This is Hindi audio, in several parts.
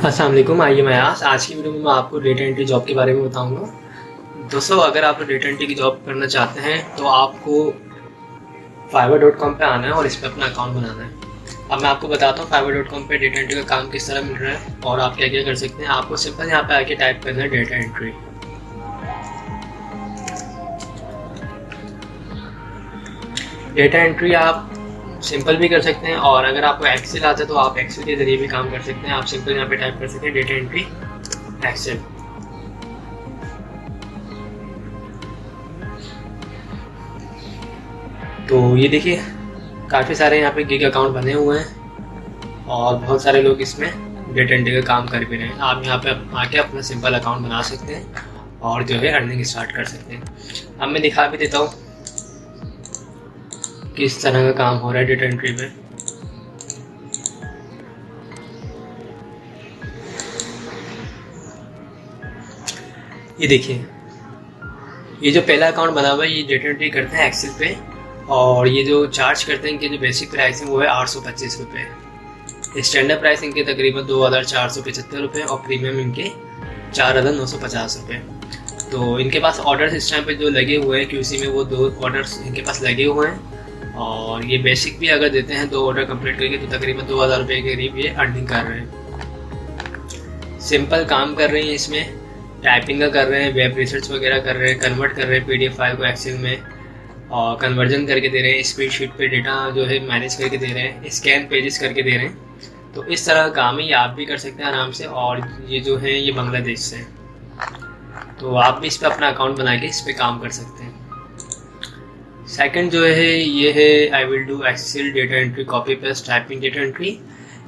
अस्सलाम वालेकुम। आइए मैं आज की वीडियो में मैं आपको डेटा एंट्री जॉब के बारे में बताऊंगा। दोस्तों, अगर आप डेटा एंट्री की जॉब करना चाहते हैं तो आपको fiverr.com पे आना है और इस पर अपना अकाउंट बनाना है। अब मैं आपको बताता हूँ fiverr.com पे डेटा एंट्री का काम किस तरह मिल रहा है और आप क्या क्या कर सकते हैं। आपको सिंपल यहाँ पे आके टाइप करना है डेटा एंट्री। डेटा एंट्री आप सिंपल भी कर सकते हैं और अगर आपको एक्सेल आता है तो आप एक्सेल के जरिए भी काम कर सकते हैं। आप सिंपल यहाँ पे टाइप कर सकते हैं डेटा एंट्री एक्सेल। तो ये देखिए काफ़ी सारे यहाँ पे गिग अकाउंट बने हुए हैं और बहुत सारे लोग इसमें डेटा एंट्री का काम कर भी रहे हैं। आप यहाँ पे आके अपना सिंपल अकाउंट बना सकते हैं और जो है अर्निंग स्टार्ट कर सकते हैं। अब मैं दिखा भी देता हूँ किस तरह का काम हो रहा है डेटा एंट्री पे। ये देखिए, ये जो पहला अकाउंट बना हुआ है ये डेटा एंट्री करते हैं एक्सेल पे और ये जो चार्ज करते हैं इनके जो बेसिक प्राइस है वो है 825 रुपये। स्टैंडर्ड प्राइस इनके तकरीबन 2475 रुपये और प्रीमियम इनके 4950 रुपये। तो इनके पास ऑर्डर्स इस टाइम पे जो लगे हुए हैं क्यूसी में वो 2 ऑर्डर्स इनके पास लगे हुए हैं और ये बेसिक भी अगर देते हैं 2 ऑर्डर कंप्लीट करके तो तकरीबन 2000 रुपये के करीब ये अर्निंग कर रहे हैं। सिंपल काम कर रहे हैं, इसमें टाइपिंग का कर रहे हैं, वेब रिसर्च वगैरह कर रहे हैं, कन्वर्ट कर रहे हैं पीडीएफ फाइल को एक्सेल में और कन्वर्जन करके दे रहे हैं, स्प्रेडशीट पे डेटा जो है मैनेज करके दे रहे हैं, स्कैन पेजेस करके दे रहे हैं। तो इस तरह का काम है, ये आप भी कर सकते हैं आराम से। और ये जो है ये बांग्लादेश से है, तो आप भी इस पर अपना अकाउंट बना के इस पर काम कर सकते हैं। सेकंड जो है ये है I will do Excel data entry copy paste typing data entry.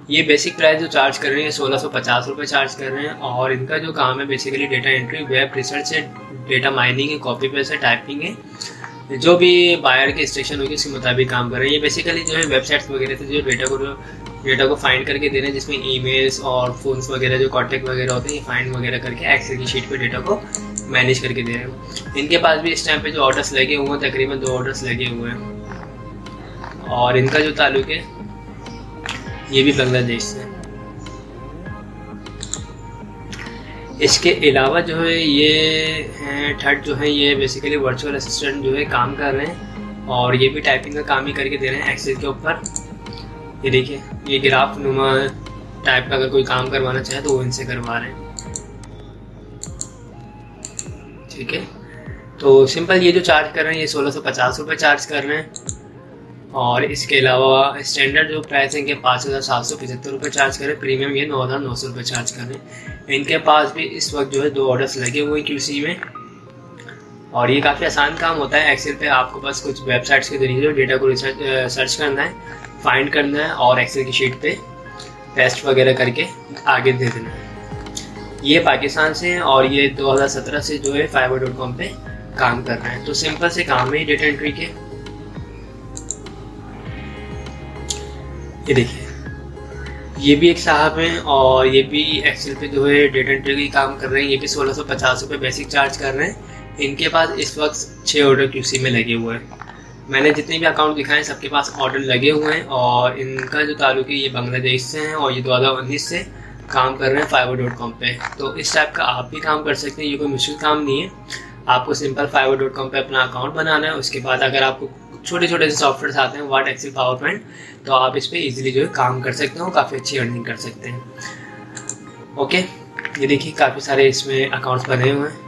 ये बेसिक प्राइस जो चार्ज कर रहे हैं 1650 रुपये चार्ज कर रहे हैं और इनका जो काम है basically data entry, web research है, डेटा माइनिंग है, कॉपी पेस्ट है, टाइपिंग है। जो भी बायर के स्टेशन होगी उसके मुताबिक काम कर रहे हैं। ये बेसिकली जो है वेबसाइट्स वगैरह से जो डेटा को फाइंड करके दे रहे हैं, जिसमें ईमेल्स और फोन्स वगैरह जो कॉन्टैक्ट वगैरह होते हैं ये फाइंड वगैरह करके एक्सेल की शीट पे डेटा को मैनेज करके दे रहे हैं। इनके पास भी इस टाइम पे जो ऑर्डर्स लगे हुए हैं तकरीबन 2 ऑर्डर्स लगे हुए हैं और इनका जो ताल्लुक है ये भी बांग्लादेश से। इसके अलावा जो है ये हैं थर्ड जो है ये बेसिकली वर्चुअल असिस्टेंट जो है काम कर रहे हैं और ये भी टाइपिंग का काम ही करके दे रहे हैं एक्सेल के ऊपर। ये देखिए, ये ग्राफ नुमा टाइप का अगर कोई काम करवाना चाहे तो वो इनसे करवा रहे हैं। ठीक है, तो सिंपल ये जो चार्ज कर रहे हैं ये 1650 रुपये चार्ज कर रहे हैं और इसके अलावा स्टैंडर्ड जो प्राइस है इनके 5775 रुपये चार्ज कर रहे हैं, प्रीमियम ये 9900 रुपये चार्ज कर रहे हैं। इनके पास भी इस वक्त जो है 2 ऑर्डर्स लगे हुए हैं क्यूसी में और ये काफ़ी आसान काम होता है। एक्सेल पे आपको बस कुछ वेबसाइट्स के जरिए जो डेटा को सर्च करना है, फाइंड करना है और एक्सेल की शीट पे पेस्ट वगैरह करके आगे दे देना है। ये पाकिस्तान से हैं और ये 2017 से जो है fiverr.com पे काम कर रहे हैं। तो सिंपल से काम है डेटा एंट्री के। ये देखिए, ये भी एक साहब हैं और ये भी एक्सेल पे जो है डेटा एंट्री का काम कर रहे हैं। ये भी 1650 रुपये बेसिक चार्ज कर रहे हैं। इनके पास इस वक्त 6 ऑर्डर क्यूसी में लगे हुए हैं। मैंने जितने भी अकाउंट दिखाए सबके पास ऑर्डर लगे हुए हैं और इनका जो ताल्लुक है ये बांग्लादेश से हैं और ये 2019 से काम कर रहे हैं fiverr.com पे। तो इस टाइप का आप भी काम कर सकते हैं, ये कोई मुश्किल काम नहीं है। आपको सिंपल fiverr.com पे अपना अकाउंट बनाना है। उसके बाद अगर आपको छोटे छोटे से सॉफ्टवेयर आते हैं वर्ड, एक्सेल, पावर पॉइंट, तो आप इस पर ईजिली जो है काम कर सकते हो, काफ़ी अच्छी अर्निंग कर सकते हैं। ओके, ये देखिए काफ़ी सारे इसमें अकाउंट्स बने हुए हैं।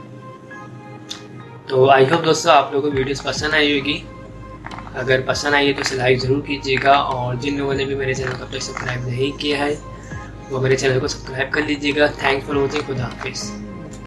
तो आई होप दोस्तों आप लोगों को वीडियोस पसंद आई होगी। अगर पसंद आई है तो इसे लाइक ज़रूर कीजिएगा और जिन लोगों ने भी मेरे चैनल को अब तक सब्सक्राइब नहीं किया है वो मेरे चैनल को सब्सक्राइब कर लीजिएगा। Thanks for watching. खुदा हाफिज़।